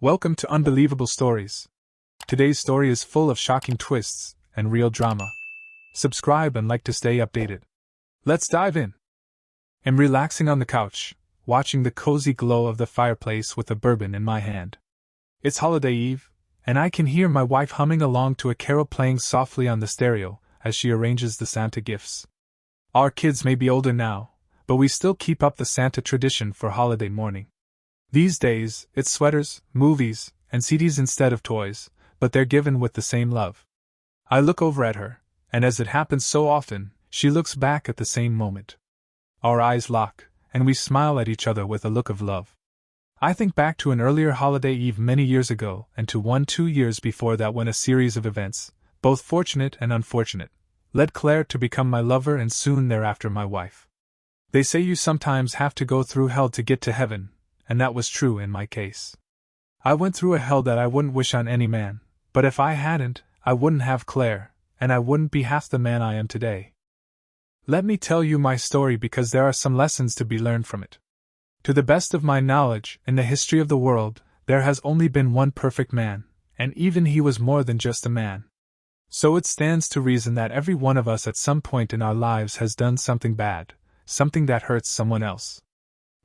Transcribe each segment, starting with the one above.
Welcome to Unbelievable Stories. Today's story is full of shocking twists and real drama. Subscribe and like to stay updated. Let's dive in. I'm relaxing on the couch, watching the cozy glow of the fireplace with a bourbon in my hand. It's holiday eve, and I can hear my wife humming along to a carol playing softly on the stereo as she arranges the Santa gifts. Our kids may be older now, but we still keep up the Santa tradition for holiday morning. These days, it's sweaters, movies, and CDs instead of toys, but they're given with the same love. I look over at her, and as it happens so often, she looks back at the same moment. Our eyes lock, and we smile at each other with a look of love. I think back to an earlier holiday eve many years ago and to one 2 years before that when a series of events, both fortunate and unfortunate, led Claire to become my lover and soon thereafter my wife. They say you sometimes have to go through hell to get to heaven, and that was true in my case. I went through a hell that I wouldn't wish on any man, but if I hadn't, I wouldn't have Claire, and I wouldn't be half the man I am today. Let me tell you my story because there are some lessons to be learned from it. To the best of my knowledge, in the history of the world, there has only been one perfect man, and even he was more than just a man. So it stands to reason that every one of us at some point in our lives has done something bad, something that hurts someone else.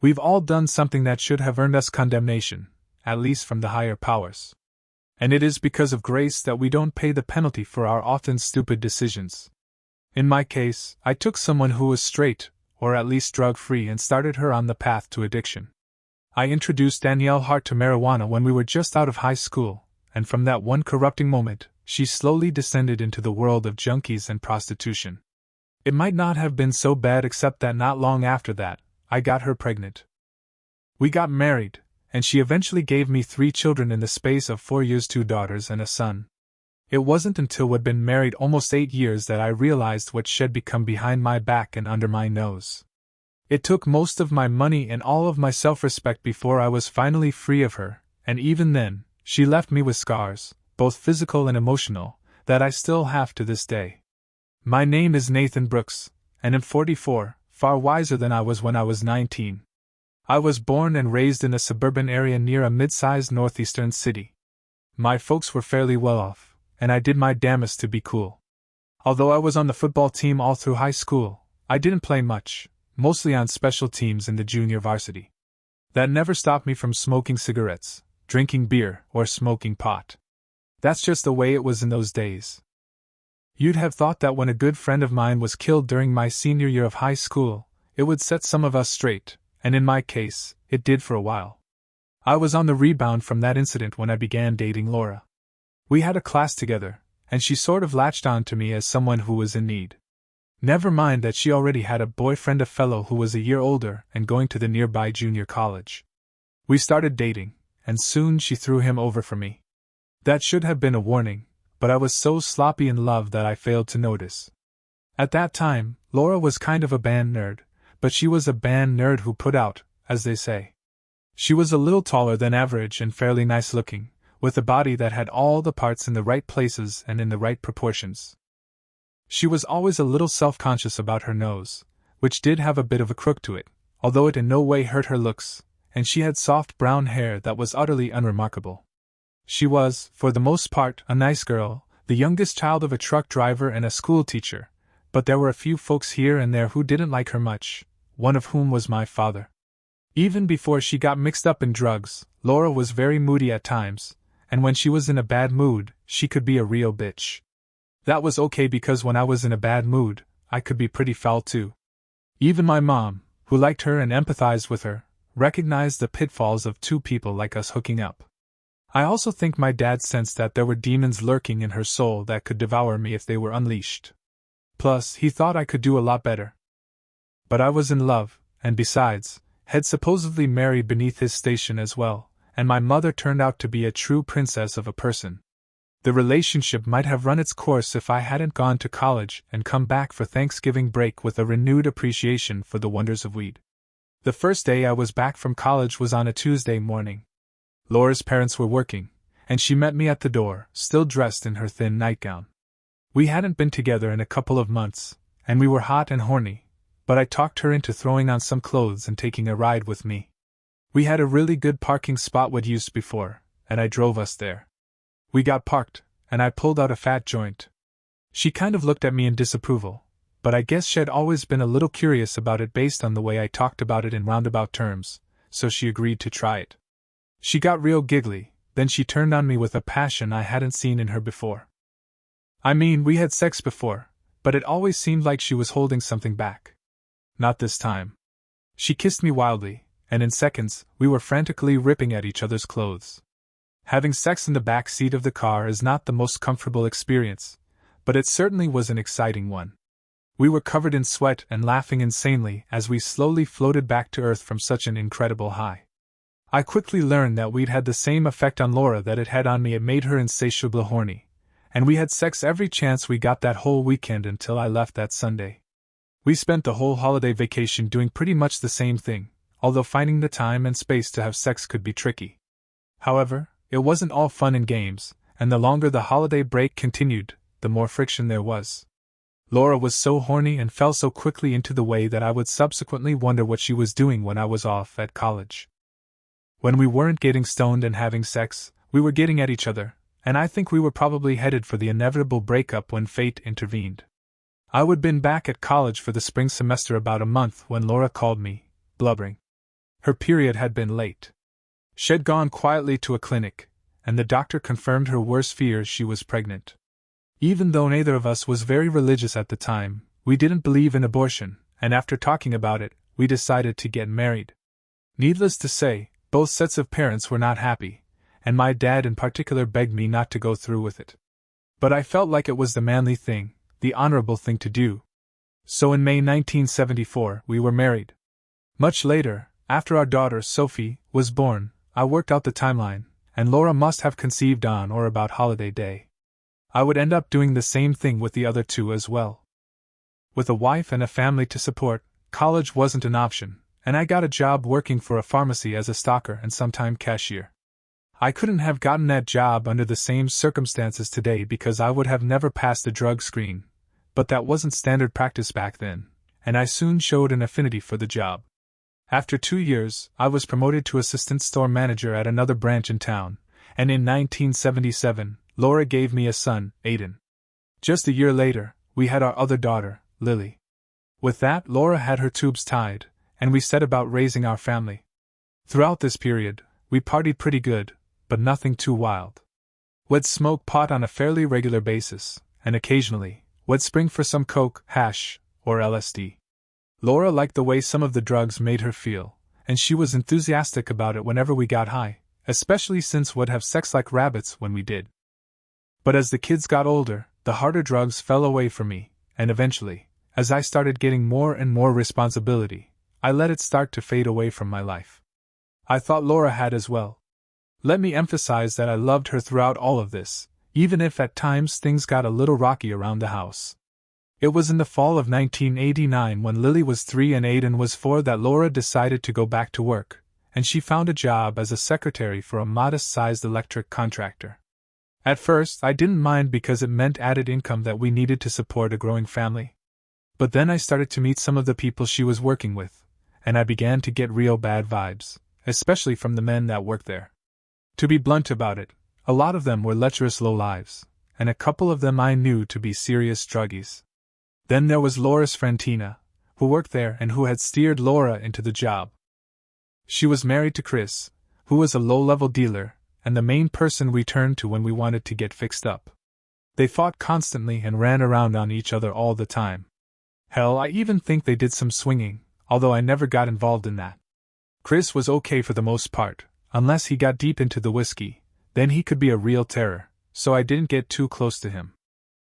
We've all done something that should have earned us condemnation, at least from the higher powers. And it is because of grace that we don't pay the penalty for our often stupid decisions. In my case, I took someone who was straight, or at least drug-free, and started her on the path to addiction. I introduced Danielle Hart to marijuana when we were just out of high school, and from that one corrupting moment, she slowly descended into the world of junkies and prostitution. It might not have been so bad except that not long after that, I got her pregnant. We got married, and she eventually gave me 3 children in the space of 4 years, 2 daughters and a son. It wasn't until we'd been married almost 8 years that I realized what she'd become behind my back and under my nose. It took most of my money and all of my self-respect before I was finally free of her, and even then, she left me with scars, both physical and emotional, that I still have to this day. My name is Nathan Brooks, and I'm 44, far wiser than I was when I was 19. I was born and raised in a suburban area near a mid-sized northeastern city. My folks were fairly well off, and I did my damnedest to be cool. Although I was on the football team all through high school, I didn't play much, mostly on special teams in the junior varsity. That never stopped me from smoking cigarettes, drinking beer, or smoking pot. That's just the way it was in those days. You'd have thought that when a good friend of mine was killed during my senior year of high school, it would set some of us straight, and in my case, it did for a while. I was on the rebound from that incident when I began dating Laura. We had a class together, and she sort of latched on to me as someone who was in need. Never mind that she already had a boyfriend, a fellow who was a year older and going to the nearby junior college. We started dating, and soon she threw him over for me. That should have been a warning, but I was so sloppy in love that I failed to notice. At that time, Laura was kind of a band nerd, but she was a band nerd who put out, as they say. She was a little taller than average and fairly nice looking, with a body that had all the parts in the right places and in the right proportions. She was always a little self-conscious about her nose, which did have a bit of a crook to it, although it in no way hurt her looks, and she had soft brown hair that was utterly unremarkable. She was, for the most part, a nice girl, the youngest child of a truck driver and a school teacher, but there were a few folks here and there who didn't like her much, one of whom was my father. Even before she got mixed up in drugs, Laura was very moody at times, and when she was in a bad mood, she could be a real bitch. That was okay because when I was in a bad mood, I could be pretty foul too. Even my mom, who liked her and empathized with her, recognized the pitfalls of 2 people like us hooking up. I also think my dad sensed that there were demons lurking in her soul that could devour me if they were unleashed. Plus, he thought I could do a lot better. But I was in love, and besides, had supposedly married beneath his station as well, and my mother turned out to be a true princess of a person. The relationship might have run its course if I hadn't gone to college and come back for Thanksgiving break with a renewed appreciation for the wonders of weed. The first day I was back from college was on a Tuesday morning. Laura's parents were working, and she met me at the door, still dressed in her thin nightgown. We hadn't been together in a couple of months, and we were hot and horny, but I talked her into throwing on some clothes and taking a ride with me. We had a really good parking spot we'd used before, and I drove us there. We got parked, and I pulled out a fat joint. She kind of looked at me in disapproval, but I guess she'd always been a little curious about it based on the way I talked about it in roundabout terms, so she agreed to try it. She got real giggly, then she turned on me with a passion I hadn't seen in her before. I mean, we had sex before, but it always seemed like she was holding something back. Not this time. She kissed me wildly, and in seconds, we were frantically ripping at each other's clothes. Having sex in the back seat of the car is not the most comfortable experience, but it certainly was an exciting one. We were covered in sweat and laughing insanely as we slowly floated back to earth from such an incredible high. I quickly learned that we'd had the same effect on Laura that it had on me. It made her insatiably horny, and we had sex every chance we got that whole weekend until I left that Sunday. We spent the whole holiday vacation doing pretty much the same thing, although finding the time and space to have sex could be tricky. However, it wasn't all fun and games, and the longer the holiday break continued, the more friction there was. Laura was so horny and fell so quickly into the way that I would subsequently wonder what she was doing when I was off at college. When we weren't getting stoned and having sex, we were getting at each other, and I think we were probably headed for the inevitable breakup when fate intervened. I would been back at college for the spring semester about a month when Laura called me, blubbering. Her period had been late. She'd gone quietly to a clinic, and the doctor confirmed her worst fears: she was pregnant. Even though neither of us was very religious at the time, we didn't believe in abortion, and after talking about it, we decided to get married. Needless to say, both sets of parents were not happy, and my dad in particular begged me not to go through with it. But I felt like it was the manly thing, the honorable thing to do. So in May 1974, we were married. Much later, after our daughter, Sophie, was born, I worked out the timeline, and Laura must have conceived on or about holiday day. I would end up doing the same thing with the other two as well. With a wife and a family to support, college wasn't an option, and I got a job working for a pharmacy as a stocker and sometime cashier. I couldn't have gotten that job under the same circumstances today because I would have never passed the drug screen, but that wasn't standard practice back then, and I soon showed an affinity for the job. After 2 years, I was promoted to assistant store manager at another branch in town, and in 1977, Laura gave me a son, Aiden. Just a year later, we had our other daughter, Lily. With that, Laura had her tubes tied, and we set about raising our family. Throughout this period, we partied pretty good, but nothing too wild. We'd smoke pot on a fairly regular basis, and occasionally, we'd spring for some coke, hash, or LSD. Laura liked the way some of the drugs made her feel, and she was enthusiastic about it whenever we got high, especially since we'd have sex like rabbits when we did. But as the kids got older, the harder drugs fell away from me, and eventually, as I started getting more and more responsibility, I let it start to fade away from my life. I thought Laura had as well. Let me emphasize that I loved her throughout all of this, even if at times things got a little rocky around the house. It was in the fall of 1989 when Lily was 3 and Aiden was 4 that Laura decided to go back to work, and she found a job as a secretary for a modest-sized electric contractor. At first, I didn't mind because it meant added income that we needed to support a growing family. But then I started to meet some of the people she was working with, and I began to get real bad vibes, especially from the men that worked there. To be blunt about it, a lot of them were lecherous lowlives, and a couple of them I knew to be serious druggies. Then there was Laura's friend Tina, who worked there and who had steered Laura into the job. She was married to Chris, who was a low-level dealer, and the main person we turned to when we wanted to get fixed up. They fought constantly and ran around on each other all the time. Hell, I even think they did some swinging, although I never got involved in that. Chris was okay for the most part, unless he got deep into the whiskey, then he could be a real terror, so I didn't get too close to him.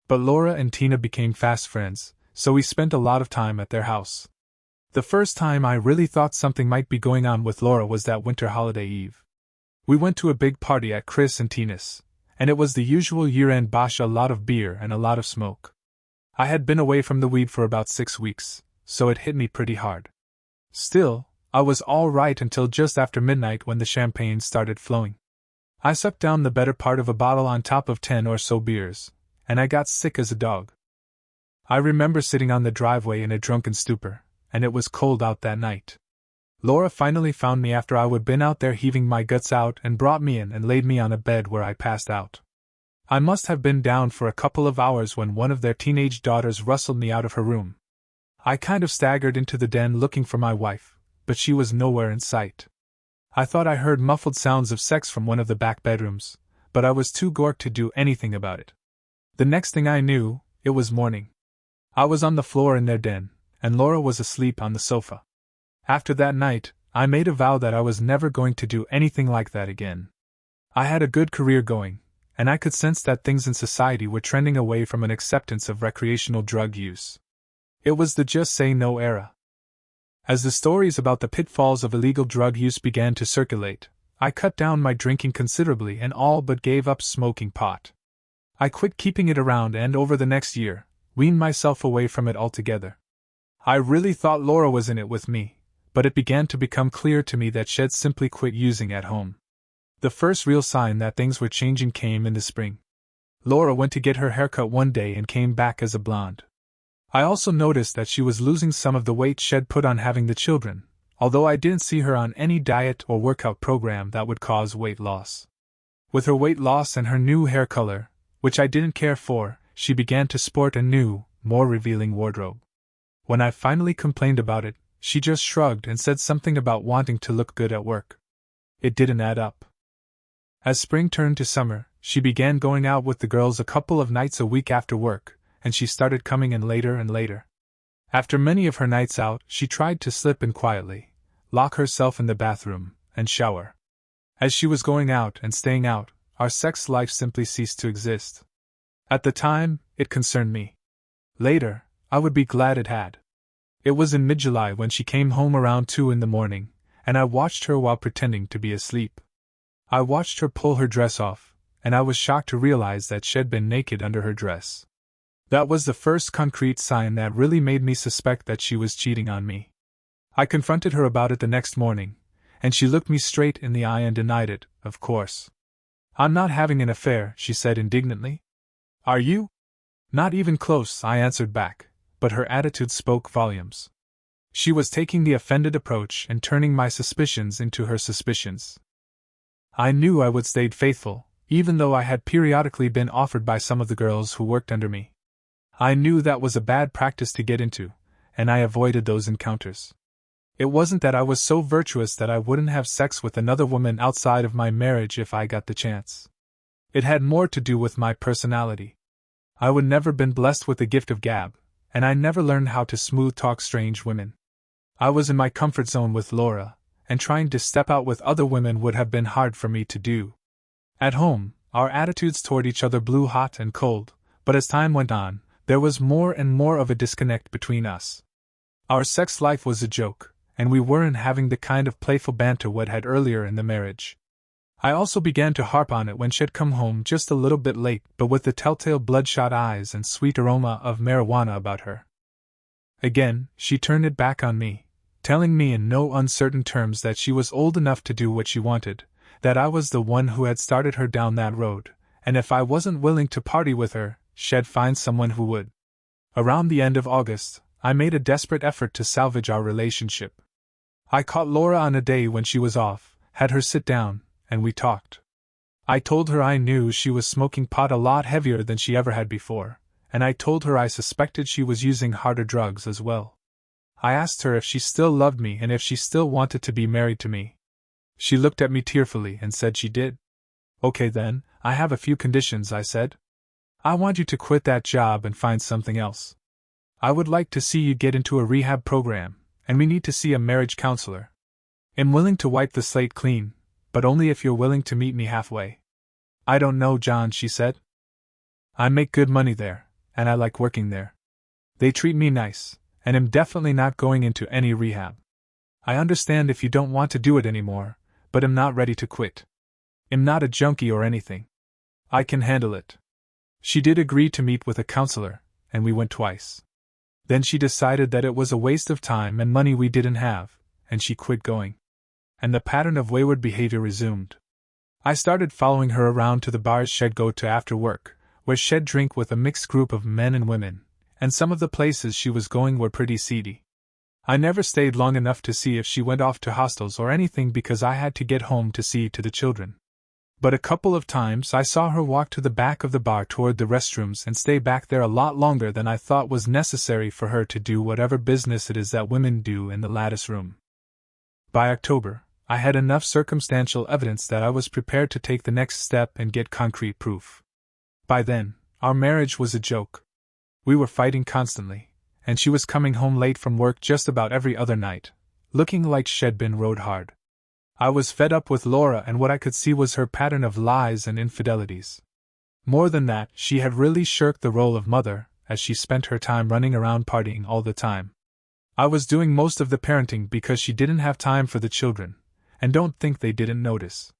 But Laura and Tina became fast friends, so we spent a lot of time at their house. The first time I really thought something might be going on with Laura was that winter holiday eve. We went to a big party at Chris and Tina's, and it was the usual year-end bosh, a lot of beer and a lot of smoke. I had been away from the weed for about 6 weeks, so it hit me pretty hard. Still, I was all right until just after midnight when the champagne started flowing. I sucked down the better part of a bottle on top of 10 or so beers, and I got sick as a dog. I remember sitting on the driveway in a drunken stupor, and it was cold out that night. Laura finally found me after I would been out there heaving my guts out and brought me in and laid me on a bed where I passed out. I must have been down for a couple of hours when one of their teenage daughters rustled me out of her room. I kind of staggered into the den looking for my wife, but she was nowhere in sight. I thought I heard muffled sounds of sex from one of the back bedrooms, but I was too gorked to do anything about it. The next thing I knew, it was morning. I was on the floor in their den, and Laura was asleep on the sofa. After that night, I made a vow that I was never going to do anything like that again. I had a good career going, and I could sense that things in society were trending away from an acceptance of recreational drug use. It was the just say no era. As the stories about the pitfalls of illegal drug use began to circulate, I cut down my drinking considerably and all but gave up smoking pot. I quit keeping it around and over the next year, weaned myself away from it altogether. I really thought Laura was in it with me, but it began to become clear to me that she'd simply quit using at home. The first real sign that things were changing came in the spring. Laura went to get her haircut one day and came back as a blonde. I also noticed that she was losing some of the weight she'd put on having the children, although I didn't see her on any diet or workout program that would cause weight loss. With her weight loss and her new hair color, which I didn't care for, she began to sport a new, more revealing wardrobe. When I finally complained about it, she just shrugged and said something about wanting to look good at work. It didn't add up. As spring turned to summer, she began going out with the girls a couple of nights a week after work, and she started coming in later and later. After many of her nights out, she tried to slip in quietly, lock herself in the bathroom, and shower. As she was going out and staying out, our sex life simply ceased to exist. At the time, it concerned me. Later, I would be glad it had. It was in mid-July when she came home around 2 in the morning, and I watched her while pretending to be asleep. I watched her pull her dress off, and I was shocked to realize that she'd been naked under her dress. That was the first concrete sign that really made me suspect that she was cheating on me. I confronted her about it the next morning, and she looked me straight in the eye and denied it, of course. "I'm not having an affair," she said indignantly. "Are you?" "Not even close," I answered back, but her attitude spoke volumes. She was taking the offended approach and turning my suspicions into her suspicions. I knew I would stay faithful, even though I had periodically been offered by some of the girls who worked under me. I knew that was a bad practice to get into, and I avoided those encounters. It wasn't that I was so virtuous that I wouldn't have sex with another woman outside of my marriage if I got the chance. It had more to do with my personality. I would never been blessed with the gift of gab, and I never learned how to smooth talk strange women. I was in my comfort zone with Laura, and trying to step out with other women would have been hard for me to do. At home, our attitudes toward each other blew hot and cold, but as time went on, there was more and more of a disconnect between us. Our sex life was a joke, and we weren't having the kind of playful banter we'd had earlier in the marriage. I also began to harp on it when she'd come home just a little bit late, but with the telltale bloodshot eyes and sweet aroma of marijuana about her. Again, she turned it back on me, telling me in no uncertain terms that she was old enough to do what she wanted, that I was the one who had started her down that road, and if I wasn't willing to party with her, she'd find someone who would. Around the end of August, I made a desperate effort to salvage our relationship. I caught Laura on a day when she was off, had her sit down, and we talked. I told her I knew she was smoking pot a lot heavier than she ever had before, and I told her I suspected she was using harder drugs as well. I asked her if she still loved me and if she still wanted to be married to me. She looked at me tearfully and said she did. "Okay then, I have a few conditions," I said. "I want you to quit that job and find something else. I would like to see you get into a rehab program, and we need to see a marriage counselor. I'm willing to wipe the slate clean, but only if you're willing to meet me halfway." "I don't know, John," she said. "I make good money there, and I like working there. They treat me nice, and I'm definitely not going into any rehab. I understand if you don't want to do it anymore, but I'm not ready to quit. I'm not a junkie or anything. I can handle it." She did agree to meet with a counselor, and we went twice. Then she decided that it was a waste of time and money we didn't have, and she quit going. And the pattern of wayward behavior resumed. I started following her around to the bars she'd go to after work, where she'd drink with a mixed group of men and women, and some of the places she was going were pretty seedy. I never stayed long enough to see if she went off to hostels or anything because I had to get home to see to the children. But a couple of times I saw her walk to the back of the bar toward the restrooms and stay back there a lot longer than I thought was necessary for her to do whatever business it is that women do in the lattice room. By October, I had enough circumstantial evidence that I was prepared to take the next step and get concrete proof. By then, our marriage was a joke. We were fighting constantly, and she was coming home late from work just about every other night, looking like she'd been rode hard. I was fed up with Laura, and what I could see was her pattern of lies and infidelities. More than that, she had really shirked the role of mother, as she spent her time running around partying all the time. I was doing most of the parenting because she didn't have time for the children, and don't think they didn't notice.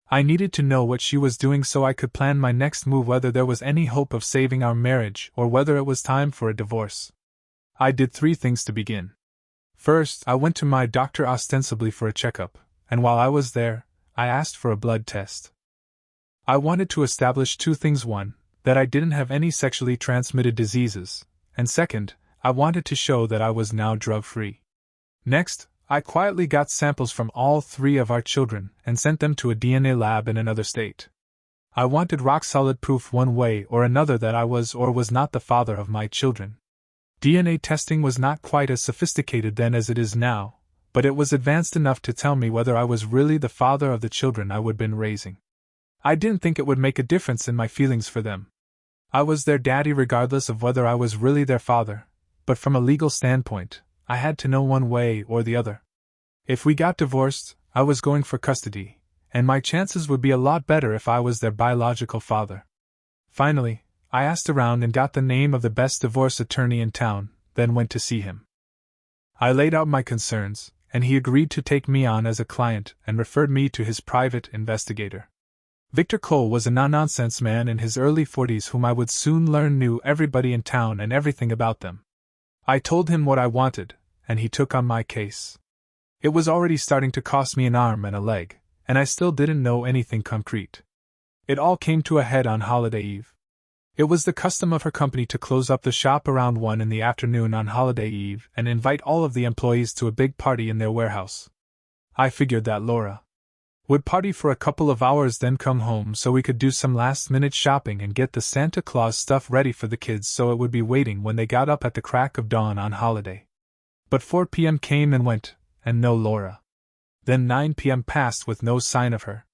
I needed to know what she was doing so I could plan my next move, whether there was any hope of saving our marriage or whether it was time for a divorce. I did 3 things to begin. First, I went to my doctor ostensibly for a checkup, and while I was there, I asked for a blood test. I wanted to establish 2 things: 1, that I didn't have any sexually transmitted diseases, and second, I wanted to show that I was now drug-free. Next, I quietly got samples from all 3 of our children and sent them to a DNA lab in another state. I wanted rock-solid proof one way or another that I was or was not the father of my children. DNA testing was not quite as sophisticated then as it is now, but it was advanced enough to tell me whether I was really the father of the children I would been raising. I didn't think it would make a difference in my feelings for them. I was their daddy regardless of whether I was really their father, but from a legal standpoint, I had to know one way or the other. If we got divorced, I was going for custody, and my chances would be a lot better if I was their biological father. Finally, I asked around and got the name of the best divorce attorney in town, then went to see him. I laid out my concerns, and he agreed to take me on as a client and referred me to his private investigator. Victor Cole was a no-nonsense man in his early 40s whom I would soon learn knew everybody in town and everything about them. I told him what I wanted, and he took on my case. It was already starting to cost me an arm and a leg, and I still didn't know anything concrete. It all came to a head on holiday eve. It was the custom of her company to close up the shop around 1 in the afternoon on holiday eve and invite all of the employees to a big party in their warehouse. I figured that Laura would party for a couple of hours, then come home so we could do some last-minute shopping and get the Santa Claus stuff ready for the kids so it would be waiting when they got up at the crack of dawn on holiday. But 4 p.m. came and went, and no Laura. Then 9 p.m. passed with no sign of her.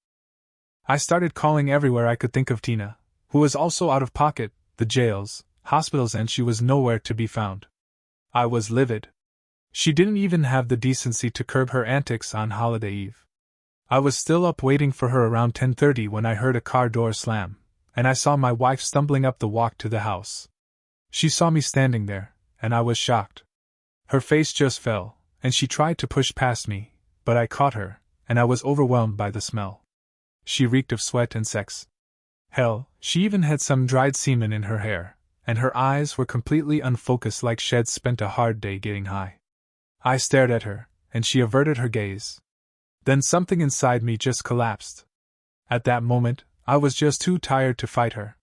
I started calling everywhere I could think of Tina, who was also out of pocket, the jails, hospitals, and she was nowhere to be found. I was livid. She didn't even have the decency to curb her antics on holiday eve. I was still up waiting for her around 10:30 when I heard a car door slam, and I saw my wife stumbling up the walk to the house. She saw me standing there, and I was shocked. Her face just fell, and she tried to push past me, but I caught her, and I was overwhelmed by the smell. She reeked of sweat and sex. Hell, she even had some dried semen in her hair, and her eyes were completely unfocused like she'd spent a hard day getting high. I stared at her, and she averted her gaze. Then something inside me just collapsed. At that moment, I was just too tired to fight her.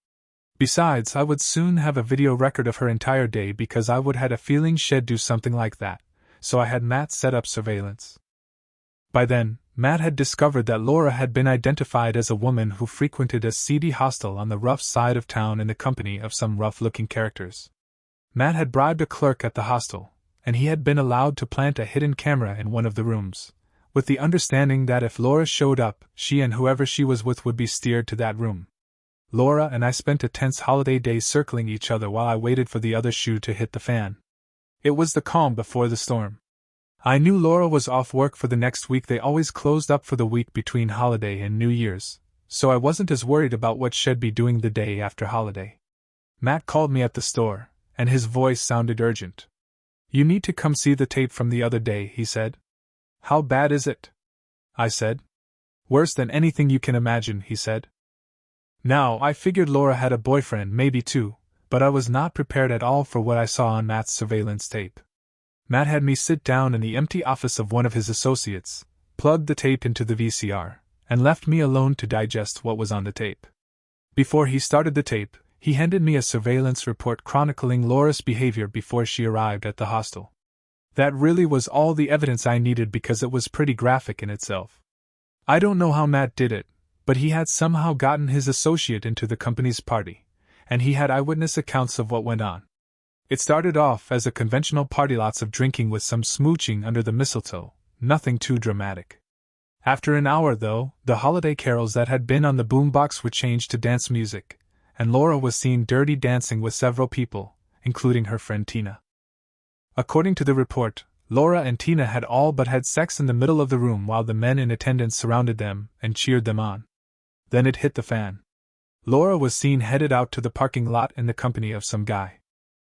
Besides, I would soon have a video record of her entire day because I would had a feeling she'd do something like that, so I had Matt set up surveillance. By then, Matt had discovered that Laura had been identified as a woman who frequented a seedy hostel on the rough side of town in the company of some rough-looking characters. Matt had bribed a clerk at the hostel, and he had been allowed to plant a hidden camera in one of the rooms, with the understanding that if Laura showed up, she and whoever she was with would be steered to that room. Laura and I spent a tense holiday day circling each other while I waited for the other shoe to hit the fan. It was the calm before the storm. I knew Laura was off work for the next week. They always closed up for the week between holiday and New Year's, so I wasn't as worried about what she'd be doing the day after holiday. Matt called me at the store, and his voice sounded urgent. "You need to come see the tape from the other day," he said. "How bad is it?" I said. "Worse than anything you can imagine," he said. Now, I figured Laura had a boyfriend, maybe 2, but I was not prepared at all for what I saw on Matt's surveillance tape. Matt had me sit down in the empty office of one of his associates, plugged the tape into the VCR, and left me alone to digest what was on the tape. Before he started the tape, he handed me a surveillance report chronicling Laura's behavior before she arrived at the hostel. That really was all the evidence I needed because it was pretty graphic in itself. I don't know how Matt did it, but he had somehow gotten his associate into the company's party, and he had eyewitness accounts of what went on. It started off as a conventional party, lots of drinking with some smooching under the mistletoe, nothing too dramatic. After an hour, though, the holiday carols that had been on the boombox were changed to dance music, and Laura was seen dirty dancing with several people, including her friend Tina. According to the report, Laura and Tina had all but had sex in the middle of the room while the men in attendance surrounded them and cheered them on. Then it hit the fan. Laura was seen headed out to the parking lot in the company of some guy.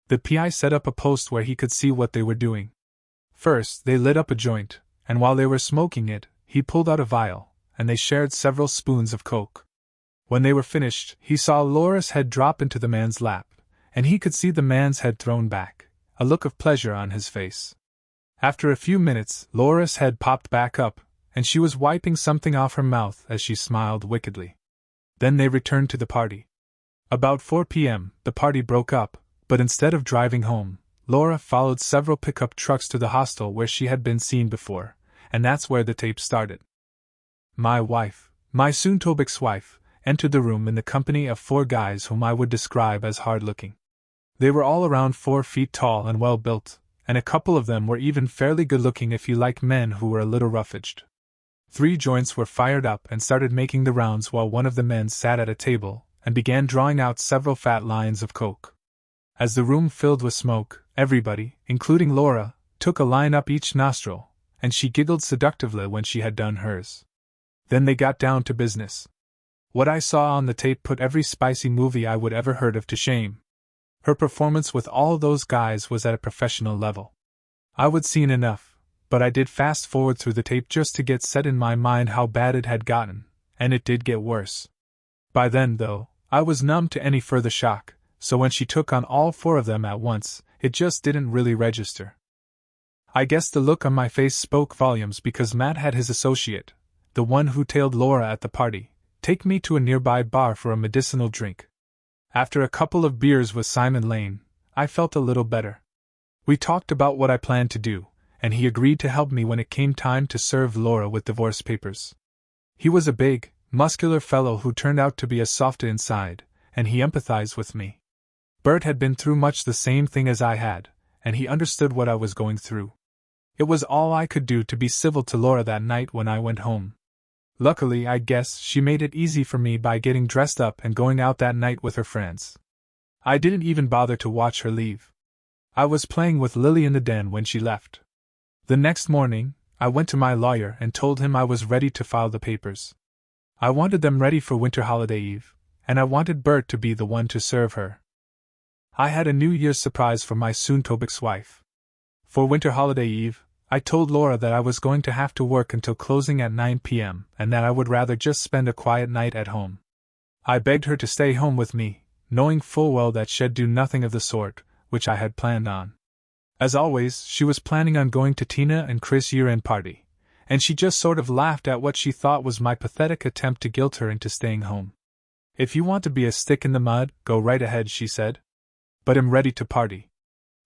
The PI set up a post where he could see what they were doing. First, they lit up a joint, and while they were smoking it, he pulled out a vial, and they shared several spoons of coke. When they were finished, he saw Laura's head drop into the man's lap, and he could see the man's head thrown back, a look of pleasure on his face. After a few minutes, Laura's head popped back up, and she was wiping something off her mouth as she smiled wickedly. Then they returned to the party. About 4 p.m., the party broke up, but instead of driving home, Laura followed several pickup trucks to the hostel where she had been seen before, and that's where the tape started. My wife, my soon-to-be ex-wife, entered the room in the company of 4 guys whom I would describe as hard-looking. They were all around 4 feet tall and well-built, and a couple of them were even fairly good-looking if you like men who were a little rough-edged. 3 joints were fired up and started making the rounds while one of the men sat at a table and began drawing out several fat lines of coke. As the room filled with smoke, everybody, including Laura, took a line up each nostril, and she giggled seductively when she had done hers. Then they got down to business. What I saw on the tape put every spicy movie I would ever heard of to shame. Her performance with all those guys was at a professional level. I would seen enough, but I did fast forward through the tape just to get set in my mind how bad it had gotten, and it did get worse. By then, though, I was numb to any further shock, so when she took on all 4 of them at once, it just didn't really register. I guess the look on my face spoke volumes because Matt had his associate, the one who tailed Laura at the party, take me to a nearby bar for a medicinal drink. After a couple of beers with Simon Lane, I felt a little better. We talked about what I planned to do, and he agreed to help me when it came time to serve Laura with divorce papers. He was a big, muscular fellow who turned out to be a softy inside, and he empathized with me. Bert had been through much the same thing as I had, and he understood what I was going through. It was all I could do to be civil to Laura that night when I went home. Luckily, I guess, she made it easy for me by getting dressed up and going out that night with her friends. I didn't even bother to watch her leave. I was playing with Lily in the den when she left. The next morning, I went to my lawyer and told him I was ready to file the papers. I wanted them ready for Winter Holiday Eve, and I wanted Bert to be the one to serve her. I had a New Year's surprise for my soon-to-be ex-wife. For Winter Holiday Eve, I told Laura that I was going to have to work until closing at 9 p.m. and that I would rather just spend a quiet night at home. I begged her to stay home with me, knowing full well that she'd do nothing of the sort, which I had planned on. As always, she was planning on going to Tina and Chris' year-end party, and she just sort of laughed at what she thought was my pathetic attempt to guilt her into staying home. If you want to be a stick in the mud, go right ahead, she said. But I'm ready to party.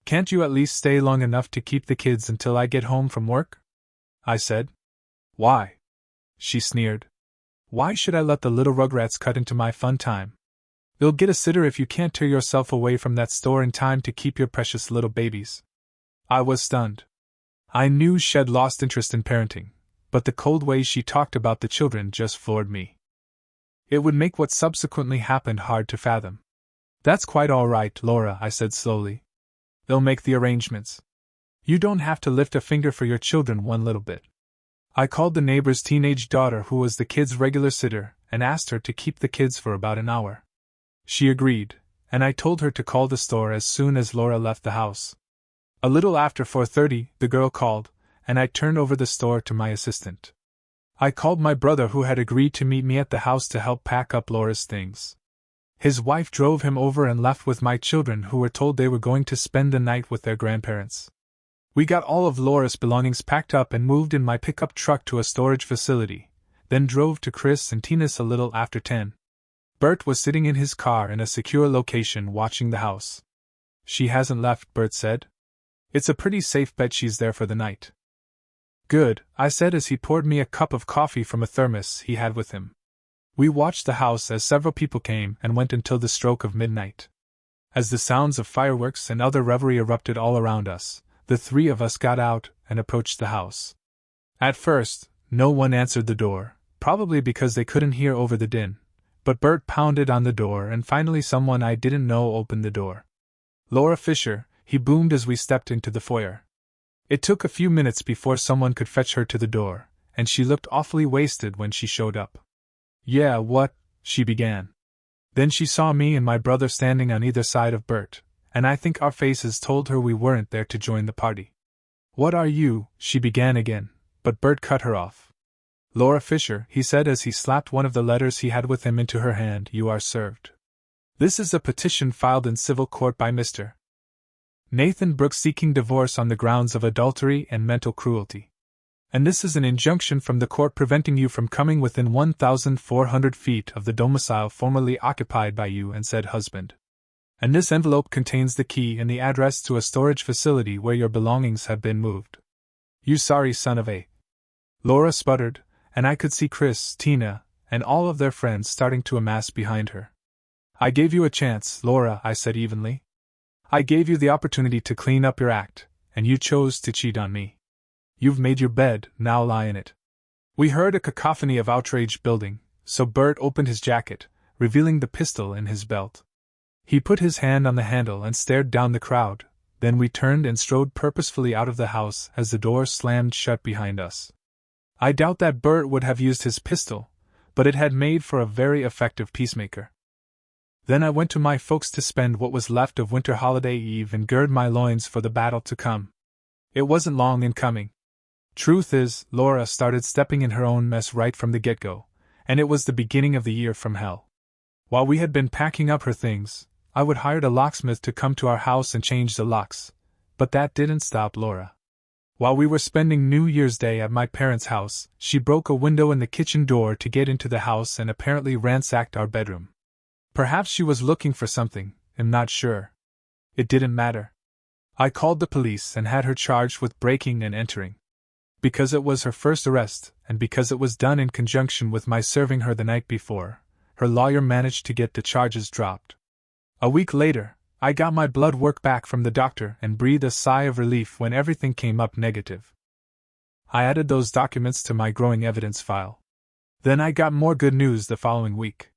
Can't you at least stay long enough to keep the kids until I get home from work? I said. Why? She sneered. Why should I let the little rugrats cut into my fun time? You'll get a sitter if you can't tear yourself away from that store in time to keep your precious little babies. I was stunned. I knew she'd lost interest in parenting, but the cold way she talked about the children just floored me. It would make what subsequently happened hard to fathom. That's quite all right, Laura, I said slowly. They'll make the arrangements. You don't have to lift a finger for your children one little bit. I called the neighbor's teenage daughter who was the kids' regular sitter and asked her to keep the kids for about an hour. She agreed, and I told her to call the store as soon as Laura left the house. A little after 4:30, the girl called, and I turned over the store to my assistant. I called my brother who had agreed to meet me at the house to help pack up Laura's things. His wife drove him over and left with my children who were told they were going to spend the night with their grandparents. We got all of Laura's belongings packed up and moved in my pickup truck to a storage facility, then drove to Chris and Tina's a little after 10. Bert was sitting in his car in a secure location watching the house. She hasn't left, Bert said. It's a pretty safe bet she's there for the night. Good, I said as he poured me a cup of coffee from a thermos he had with him. We watched the house as several people came and went until the stroke of midnight. As the sounds of fireworks and other revelry erupted all around us, the three of us got out and approached the house. At first, no one answered the door, probably because they couldn't hear over the din, but Bert pounded on the door and finally someone I didn't know opened the door. Laura Fisher, he boomed as we stepped into the foyer. It took a few minutes before someone could fetch her to the door, and she looked awfully wasted when she showed up. Yeah, what? She began. Then she saw me and my brother standing on either side of Bert, and I think our faces told her we weren't there to join the party. What are you? She began again, but Bert cut her off. Laura Fisher, he said as he slapped one of the letters he had with him into her hand, you are served. This is a petition filed in civil court by Mr. Nathan Brooks seeking divorce on the grounds of adultery and mental cruelty. And this is an injunction from the court preventing you from coming within 1,400 feet of the domicile formerly occupied by you and said husband. And this envelope contains the key and the address to a storage facility where your belongings have been moved. You sorry son of a. Laura sputtered, and I could see Chris, Tina, and all of their friends starting to amass behind her. I gave you a chance, Laura, I said evenly. I gave you the opportunity to clean up your act, and you chose to cheat on me. You've made your bed, now lie in it. We heard a cacophony of outrage building, so Bert opened his jacket, revealing the pistol in his belt. He put his hand on the handle and stared down the crowd, then we turned and strode purposefully out of the house as the door slammed shut behind us. I doubt that Bert would have used his pistol, but it had made for a very effective peacemaker. Then I went to my folks to spend what was left of winter holiday eve and gird my loins for the battle to come. It wasn't long in coming. Truth is, Laura started stepping in her own mess right from the get-go, and it was the beginning of the year from hell. While we had been packing up her things, I would hired a locksmith to come to our house and change the locks, but that didn't stop Laura. While we were spending New Year's Day at my parents' house, she broke a window in the kitchen door to get into the house and apparently ransacked our bedroom. Perhaps she was looking for something, I'm not sure. It didn't matter. I called the police and had her charged with breaking and entering. Because it was her first arrest, and because it was done in conjunction with my serving her the night before, her lawyer managed to get the charges dropped. A week later, I got my blood work back from the doctor and breathed a sigh of relief when everything came up negative. I added those documents to my growing evidence file. Then I got more good news the following week.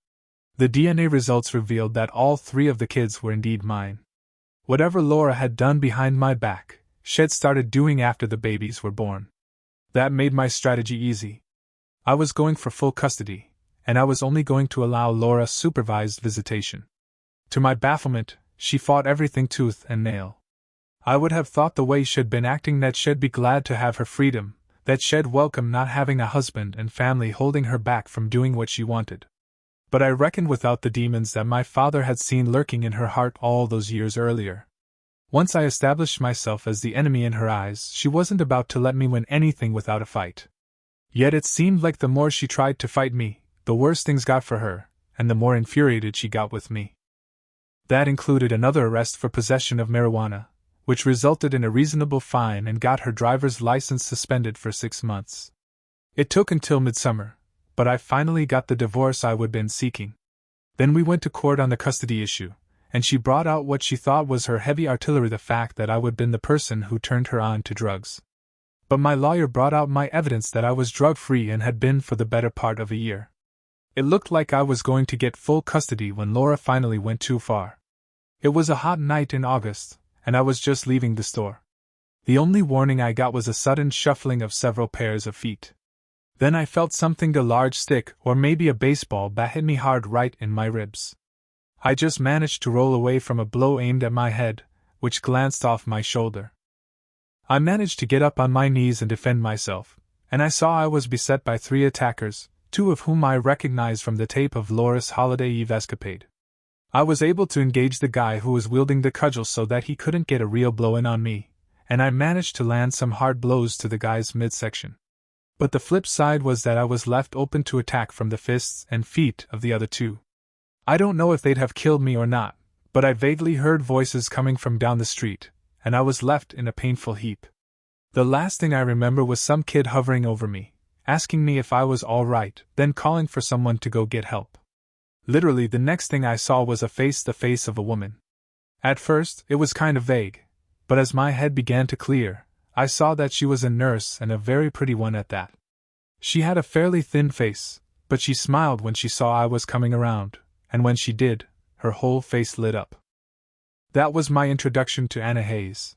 The DNA results revealed that all three of the kids were indeed mine. Whatever Laura had done behind my back, Shed started doing after the babies were born. That made my strategy easy. I was going for full custody, and I was only going to allow Laura supervised visitation. To my bafflement, she fought everything tooth and nail. I would have thought the way she'd been acting that she'd be glad to have her freedom, that she'd welcome not having a husband and family holding her back from doing what she wanted. But I reckoned without the demons that my father had seen lurking in her heart all those years earlier. Once I established myself as the enemy in her eyes, she wasn't about to let me win anything without a fight. Yet it seemed like the more she tried to fight me, the worse things got for her, and the more infuriated she got with me. That included another arrest for possession of marijuana, which resulted in a reasonable fine and got her driver's license suspended for 6 months. It took until midsummer, but I finally got the divorce I would been seeking. Then we went to court on the custody issue, and she brought out what she thought was her heavy artillery, the fact that I would been the person who turned her on to drugs. But my lawyer brought out my evidence that I was drug-free and had been for the better part of a year. It looked like I was going to get full custody when Laura finally went too far. It was a hot night in August, and I was just leaving the store. The only warning I got was a sudden shuffling of several pairs of feet. Then I felt something, a large stick or maybe a baseball bat, hit me hard right in my ribs. I just managed to roll away from a blow aimed at my head, which glanced off my shoulder. I managed to get up on my knees and defend myself, and I saw I was beset by 3 attackers, 2 of whom I recognized from the tape of Laura's holiday eve escapade. I was able to engage the guy who was wielding the cudgel so that he couldn't get a real blow in on me, and I managed to land some hard blows to the guy's midsection. But the flip side was that I was left open to attack from the fists and feet of the other 2. I don't know if they'd have killed me or not, but I vaguely heard voices coming from down the street, and I was left in a painful heap. The last thing I remember was some kid hovering over me, asking me if I was all right, then calling for someone to go get help. Literally, the next thing I saw was the face of a woman. At first, it was kind of vague, but as my head began to clear, I saw that she was a nurse, and a very pretty one at that. She had a fairly thin face, but she smiled when she saw I was coming around, and when she did, her whole face lit up. That was my introduction to Anna Hayes.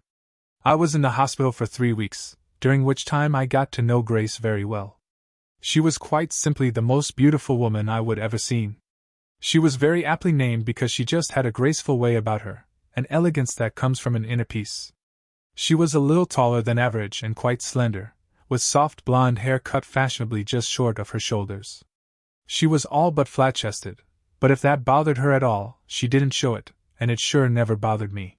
I was in the hospital for 3 weeks, during which time I got to know Grace very well. She was quite simply the most beautiful woman I would ever seen. She was very aptly named because she just had a graceful way about her, an elegance that comes from an inner peace. She was a little taller than average and quite slender, with soft blonde hair cut fashionably just short of her shoulders. She was all but flat-chested, but if that bothered her at all, she didn't show it, and it sure never bothered me.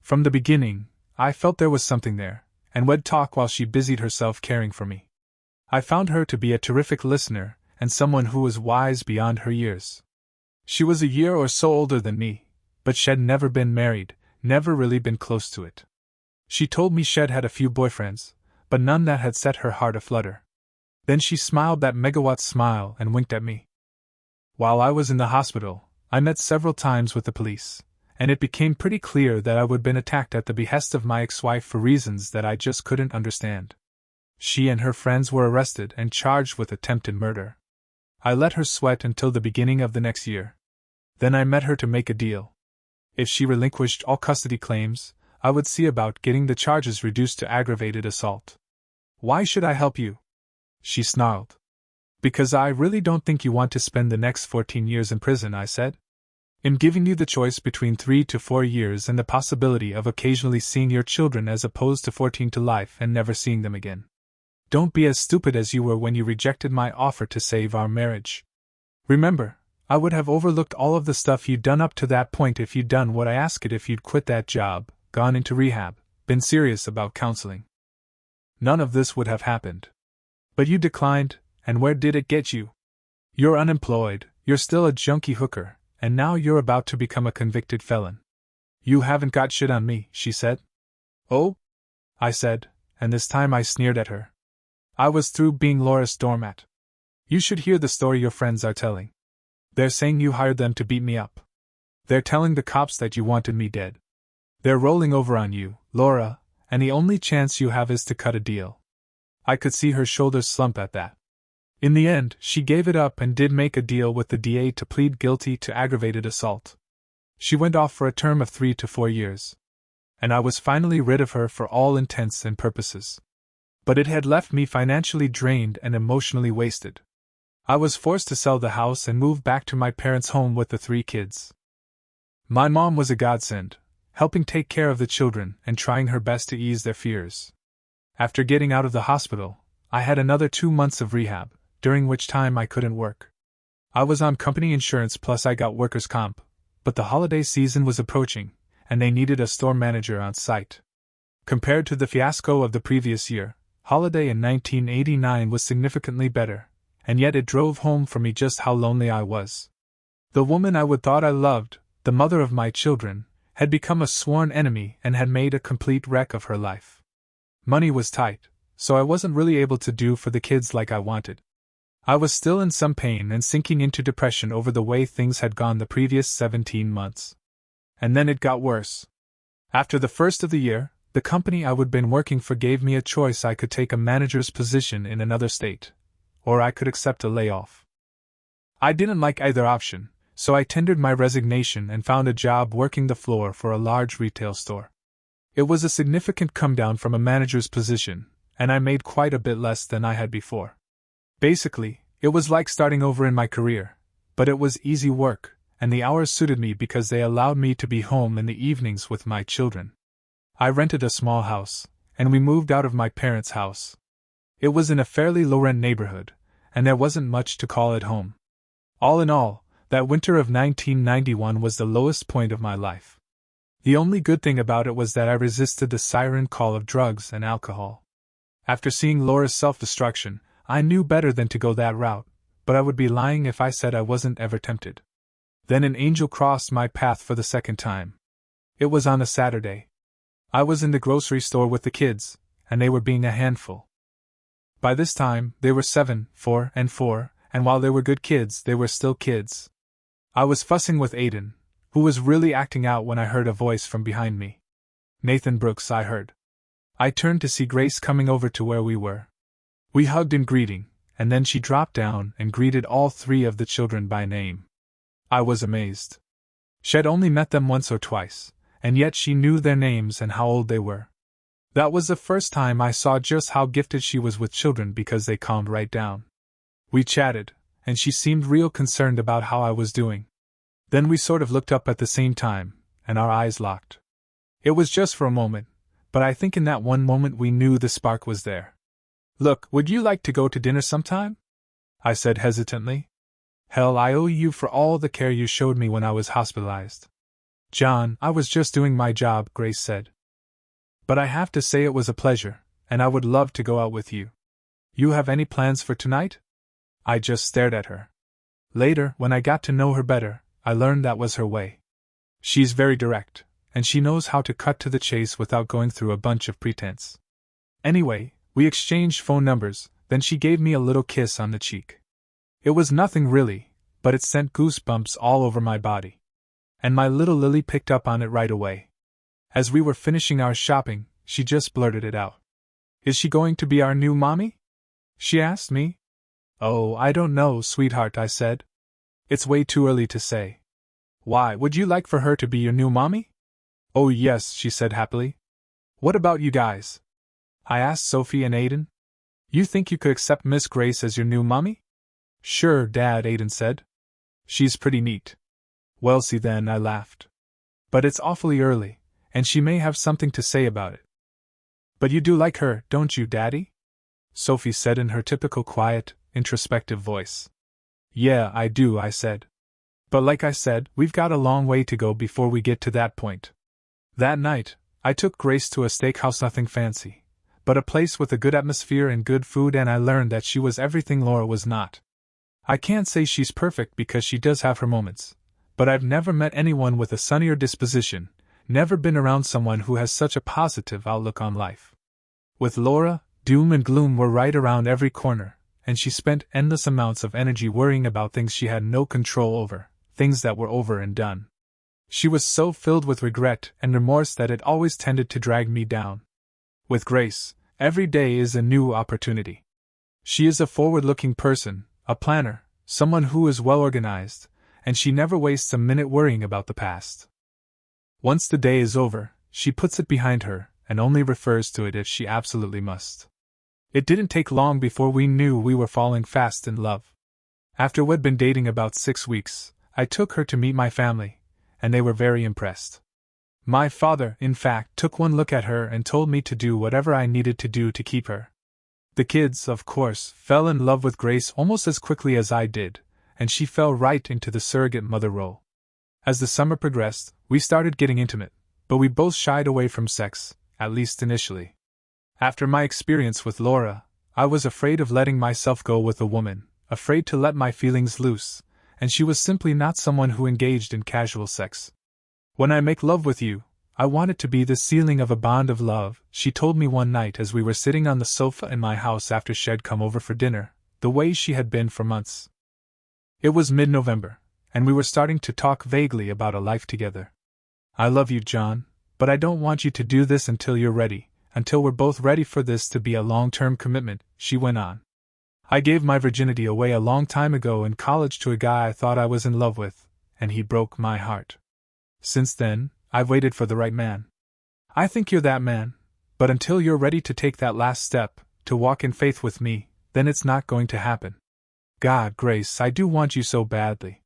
From the beginning, I felt there was something there, and would talk while she busied herself caring for me. I found her to be a terrific listener, and someone who was wise beyond her years. She was a year or so older than me, but she'd never been married, never really been close to it. She told me she'd had a few boyfriends, but none that had set her heart aflutter. Then she smiled that megawatt smile and winked at me. While I was in the hospital, I met several times with the police, and it became pretty clear that I would been attacked at the behest of my ex-wife for reasons that I just couldn't understand. She and her friends were arrested and charged with attempted murder. I let her sweat until the beginning of the next year. Then I met her to make a deal. If she relinquished all custody claims, I would see about getting the charges reduced to aggravated assault. "Why should I help you?" she snarled. "Because I really don't think you want to spend the next 14 years in prison," I said. "I'm giving you the choice between 3 to 4 years and the possibility of occasionally seeing your children as opposed to 14 to life and never seeing them again. Don't be as stupid as you were when you rejected my offer to save our marriage. Remember, I would have overlooked all of the stuff you'd done up to that point if you'd done what I asked it, if you'd quit that job, gone into rehab, been serious about counseling. None of this would have happened. But you declined, and where did it get you? You're unemployed, you're still a junkie hooker, and now you're about to become a convicted felon. You haven't got shit on me," she said. "Oh?" I said, and this time I sneered at her. I was through being Laura's doormat. "You should hear the story your friends are telling. They're saying you hired them to beat me up. They're telling the cops that you wanted me dead. They're rolling over on you, Laura, and the only chance you have is to cut a deal." I could see her shoulders slump at that. In the end, she gave it up and did make a deal with the DA to plead guilty to aggravated assault. She went off for a term of 3 to 4 years. And I was finally rid of her for all intents and purposes. But it had left me financially drained and emotionally wasted. I was forced to sell the house and move back to my parents' home with the 3 kids. My mom was a godsend, helping take care of the children and trying her best to ease their fears. After getting out of the hospital, I had another 2 months of rehab, during which time I couldn't work. I was on company insurance plus I got workers' comp, but the holiday season was approaching, and they needed a store manager on site. Compared to the fiasco of the previous year, holiday in 1989 was significantly better, and yet it drove home for me just how lonely I was. The woman I would thought I loved, the mother of my children, had become a sworn enemy and had made a complete wreck of her life. Money was tight, so I wasn't really able to do for the kids like I wanted. I was still in some pain and sinking into depression over the way things had gone the previous 17 months. And then it got worse. After the first of the year, the company I would been working for gave me a choice. I could take a manager's position in another state, or I could accept a layoff. I didn't like either option, so I tendered my resignation and found a job working the floor for a large retail store. It was a significant come down from a manager's position, and I made quite a bit less than I had before. Basically, it was like starting over in my career, but it was easy work, and the hours suited me because they allowed me to be home in the evenings with my children. I rented a small house, and we moved out of my parents' house. It was in a fairly low-rent neighborhood, and there wasn't much to call it home. All in all, that winter of 1991 was the lowest point of my life. The only good thing about it was that I resisted the siren call of drugs and alcohol. After seeing Laura's self-destruction, I knew better than to go that route, but I would be lying if I said I wasn't ever tempted. Then an angel crossed my path for the second time. It was on a Saturday. I was in the grocery store with the kids, and they were being a handful. By this time, they were 7, 4, and 4, and while they were good kids, they were still kids. I was fussing with Aiden, who was really acting out when I heard a voice from behind me. Nathan Brooks, I heard. I turned to see Grace coming over to where we were. We hugged in greeting, and then she dropped down and greeted all 3 of the children by name. I was amazed. She'd only met them once or twice, and yet she knew their names and how old they were. That was the first time I saw just how gifted she was with children because they calmed right down. We chatted, and she seemed real concerned about how I was doing. Then we sort of looked up at the same time, and our eyes locked. It was just for a moment, but I think in that one moment we knew the spark was there. Look, would you like to go to dinner sometime? I said hesitantly. Hell, I owe you for all the care you showed me when I was hospitalized. John, I was just doing my job, Grace said. But I have to say it was a pleasure, and I would love to go out with you. You have any plans for tonight? I just stared at her. Later, when I got to know her better, I learned that was her way. She's very direct, and she knows how to cut to the chase without going through a bunch of pretense. Anyway, we exchanged phone numbers, then she gave me a little kiss on the cheek. It was nothing really, but it sent goosebumps all over my body. And my little Lily picked up on it right away. As we were finishing our shopping, she just blurted it out. Is she going to be our new mommy? She asked me. Oh, I don't know, sweetheart, I said. It's way too early to say. Why, would you like for her to be your new mommy? Oh yes, she said happily. What about you guys? I asked Sophie and Aiden. You think you could accept Miss Grace as your new mommy? Sure, Dad, Aiden said. She's pretty neat. Well, see then, I laughed. But it's awfully early, and she may have something to say about it. But you do like her, don't you, Daddy? Sophie said in her typical quiet, introspective voice. Yeah, I do, I said. But like I said, we've got a long way to go before we get to that point. That night, I took Grace to a steakhouse, nothing fancy, but a place with a good atmosphere and good food, and I learned that she was everything Laura was not. I can't say she's perfect because she does have her moments, but I've never met anyone with a sunnier disposition, never been around someone who has such a positive outlook on life. With Laura, doom and gloom were right around every corner, and she spent endless amounts of energy worrying about things she had no control over, things that were over and done. She was so filled with regret and remorse that it always tended to drag me down. With Grace, every day is a new opportunity. She is a forward-looking person, a planner, someone who is well organized, and she never wastes a minute worrying about the past. Once the day is over, she puts it behind her and only refers to it if she absolutely must. It didn't take long before we knew we were falling fast in love. After we'd been dating about 6 weeks, I took her to meet my family, and they were very impressed. My father, in fact, took one look at her and told me to do whatever I needed to do to keep her. The kids, of course, fell in love with Grace almost as quickly as I did, and she fell right into the surrogate mother role. As the summer progressed, we started getting intimate, but we both shied away from sex, at least initially. After my experience with Laura, I was afraid of letting myself go with a woman, afraid to let my feelings loose, and she was simply not someone who engaged in casual sex. When I make love with you, I want it to be the sealing of a bond of love, she told me one night as we were sitting on the sofa in my house after she'd come over for dinner, the way she had been for months. It was mid-November, and we were starting to talk vaguely about a life together. I love you, John, but I don't want you to do this until you're ready, until we're both ready for this to be a long-term commitment, she went on. I gave my virginity away a long time ago in college to a guy I thought I was in love with, and he broke my heart. Since then, I've waited for the right man. I think you're that man, but until you're ready to take that last step, to walk in faith with me, then it's not going to happen. God, Grace, I do want you so badly.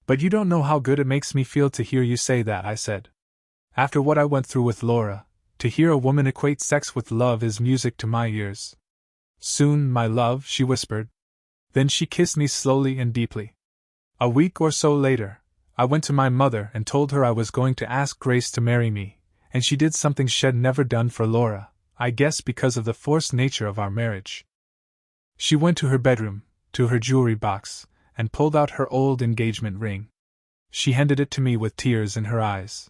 But you don't know how good it makes me feel to hear you say that, I said. After what I went through with Laura, to hear a woman equate sex with love is music to my ears. Soon, my love, she whispered. Then she kissed me slowly and deeply. A week or so later, I went to my mother and told her I was going to ask Grace to marry me, and she did something she'd never done for Laura, I guess because of the forced nature of our marriage. She went to her bedroom, to her jewelry box, and pulled out her old engagement ring. She handed it to me with tears in her eyes.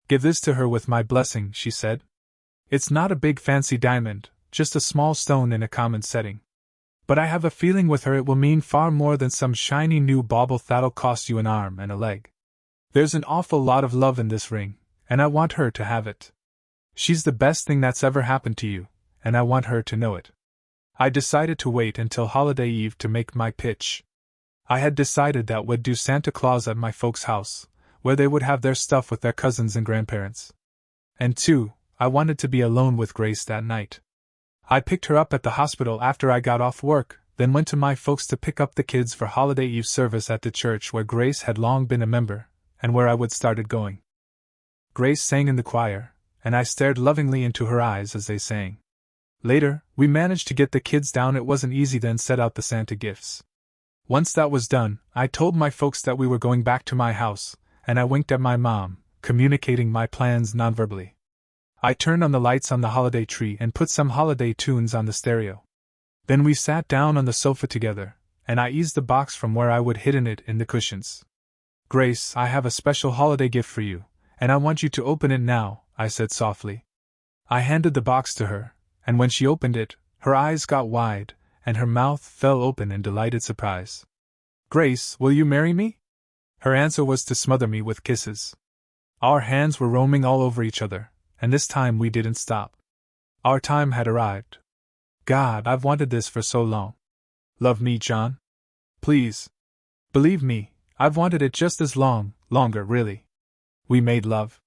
Give this to her with my blessing, she said. It's not a big fancy diamond, just a small stone in a common setting. But I have a feeling with her it will mean far more than some shiny new bauble that'll cost you an arm and a leg. There's an awful lot of love in this ring, and I want her to have it. She's the best thing that's ever happened to you, and I want her to know it. I decided to wait until holiday eve to make my pitch. I had decided that we'd do Santa Claus at my folks' house, where they would have their stuff with their cousins and grandparents. And 2, I wanted to be alone with Grace that night. I picked her up at the hospital after I got off work, then went to my folks to pick up the kids for holiday eve service at the church where Grace had long been a member, and where I would started going. Grace sang in the choir, and I stared lovingly into her eyes as they sang. Later, we managed to get the kids down. It wasn't easy, then set out the Santa gifts. Once that was done, I told my folks that we were going back to my house, and I winked at my mom, communicating my plans nonverbally. I turned on the lights on the holiday tree and put some holiday tunes on the stereo. Then we sat down on the sofa together, and I eased the box from where I would hidden it in the cushions. "Grace, I have a special holiday gift for you, and I want you to open it now," I said softly. I handed the box to her, and when she opened it, her eyes got wide, and her mouth fell open in delighted surprise. "Grace, will you marry me?" Her answer was to smother me with kisses. Our hands were roaming all over each other, and this time we didn't stop. Our time had arrived. God, I've wanted this for so long. Love me, John? Please. Believe me, I've wanted it just as long, longer, really. We made love.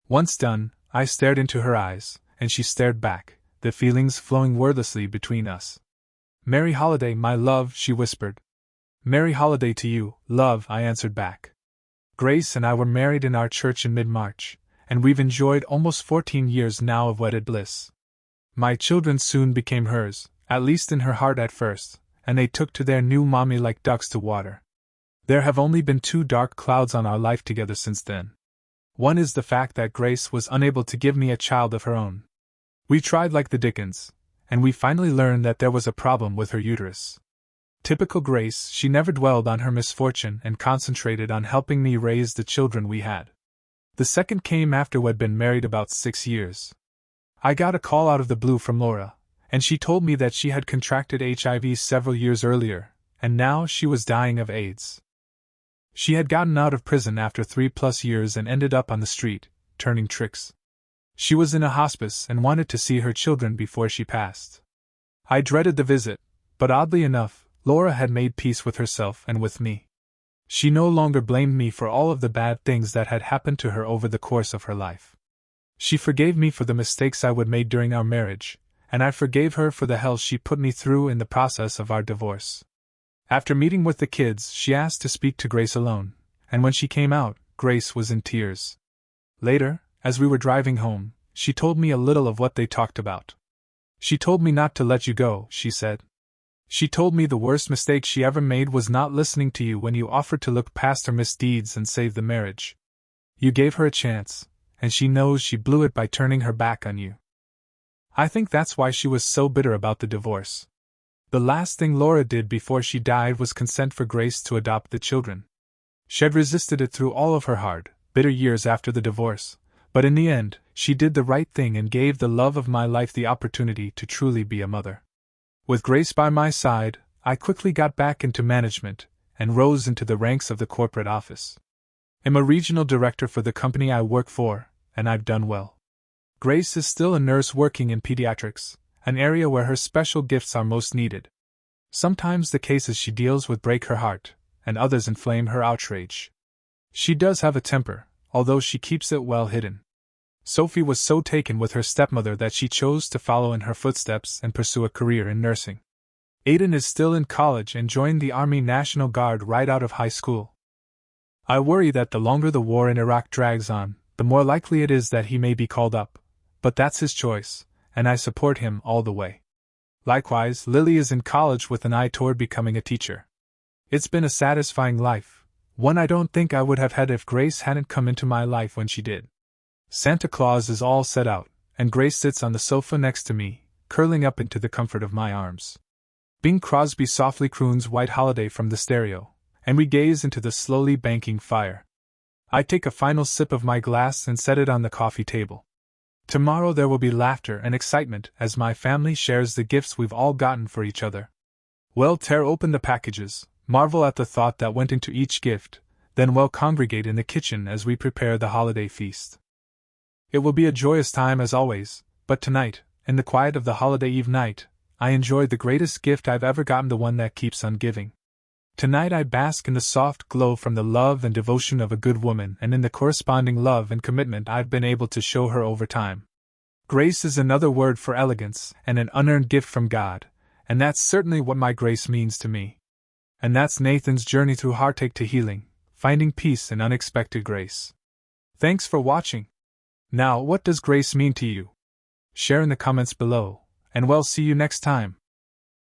Once done, I stared into her eyes, and she stared back, the feelings flowing wordlessly between us. "Merry holiday, my love," she whispered. "Merry holiday to you, love," I answered back. Grace and I were married in our church in mid-March, and we've enjoyed almost 14 years now of wedded bliss. My children soon became hers, at least in her heart at first, and they took to their new mommy like ducks to water. There have only been 2 dark clouds on our life together since then. One is the fact that Grace was unable to give me a child of her own. We tried like the Dickens, and we finally learned that there was a problem with her uterus. Typical Grace, she never dwelled on her misfortune and concentrated on helping me raise the children we had. The second came after we'd been married about 6 years. I got a call out of the blue from Laura, and she told me that she had contracted HIV several years earlier, and now she was dying of AIDS. She had gotten out of prison after 3+ years and ended up on the street, turning tricks. She was in a hospice and wanted to see her children before she passed. I dreaded the visit, but oddly enough, Laura had made peace with herself and with me. She no longer blamed me for all of the bad things that had happened to her over the course of her life. She forgave me for the mistakes I would made during our marriage, and I forgave her for the hell she put me through in the process of our divorce. After meeting with the kids, she asked to speak to Grace alone, and when she came out, Grace was in tears. Later, as we were driving home, she told me a little of what they talked about. "She told me not to let you go," she said. "She told me the worst mistake she ever made was not listening to you when you offered to look past her misdeeds and save the marriage. You gave her a chance, and she knows she blew it by turning her back on you. I think that's why she was so bitter about the divorce. The last thing Laura did before she died was consent for Grace to adopt the children. She'd resisted it through all of her hard, bitter years after the divorce, but in the end, she did the right thing and gave the love of my life the opportunity to truly be a mother. With Grace by my side, I quickly got back into management and rose into the ranks of the corporate office. I'm a regional director for the company I work for, and I've done well. Grace is still a nurse working in pediatrics, an area where her special gifts are most needed. Sometimes the cases she deals with break her heart, and others inflame her outrage. She does have a temper, although she keeps it well hidden. Sophie was so taken with her stepmother that she chose to follow in her footsteps and pursue a career in nursing. Aiden is still in college and joined the Army National Guard right out of high school. I worry that the longer the war in Iraq drags on, the more likely it is that he may be called up, but that's his choice, and I support him all the way. Likewise, Lily is in college with an eye toward becoming a teacher. It's been a satisfying life, one I don't think I would have had if Grace hadn't come into my life when she did. Santa Claus is all set out, and Grace sits on the sofa next to me, curling up into the comfort of my arms. Bing Crosby softly croons White Holiday from the stereo, and we gaze into the slowly banking fire. I take a final sip of my glass and set it on the coffee table. Tomorrow there will be laughter and excitement as my family shares the gifts we've all gotten for each other. We'll tear open the packages, marvel at the thought that went into each gift, then we'll congregate in the kitchen as we prepare the holiday feast. It will be a joyous time as always, but tonight, in the quiet of the holiday eve night, I enjoyed the greatest gift I've ever gotten, the one that keeps on giving. Tonight I bask in the soft glow from the love and devotion of a good woman and in the corresponding love and commitment I've been able to show her over time. Grace is another word for elegance and an unearned gift from God, and that's certainly what my grace means to me. And that's Nathan's journey through heartache to healing, finding peace in unexpected grace. Thanks for watching. Now, what does grace mean to you? Share in the comments below, and we'll see you next time.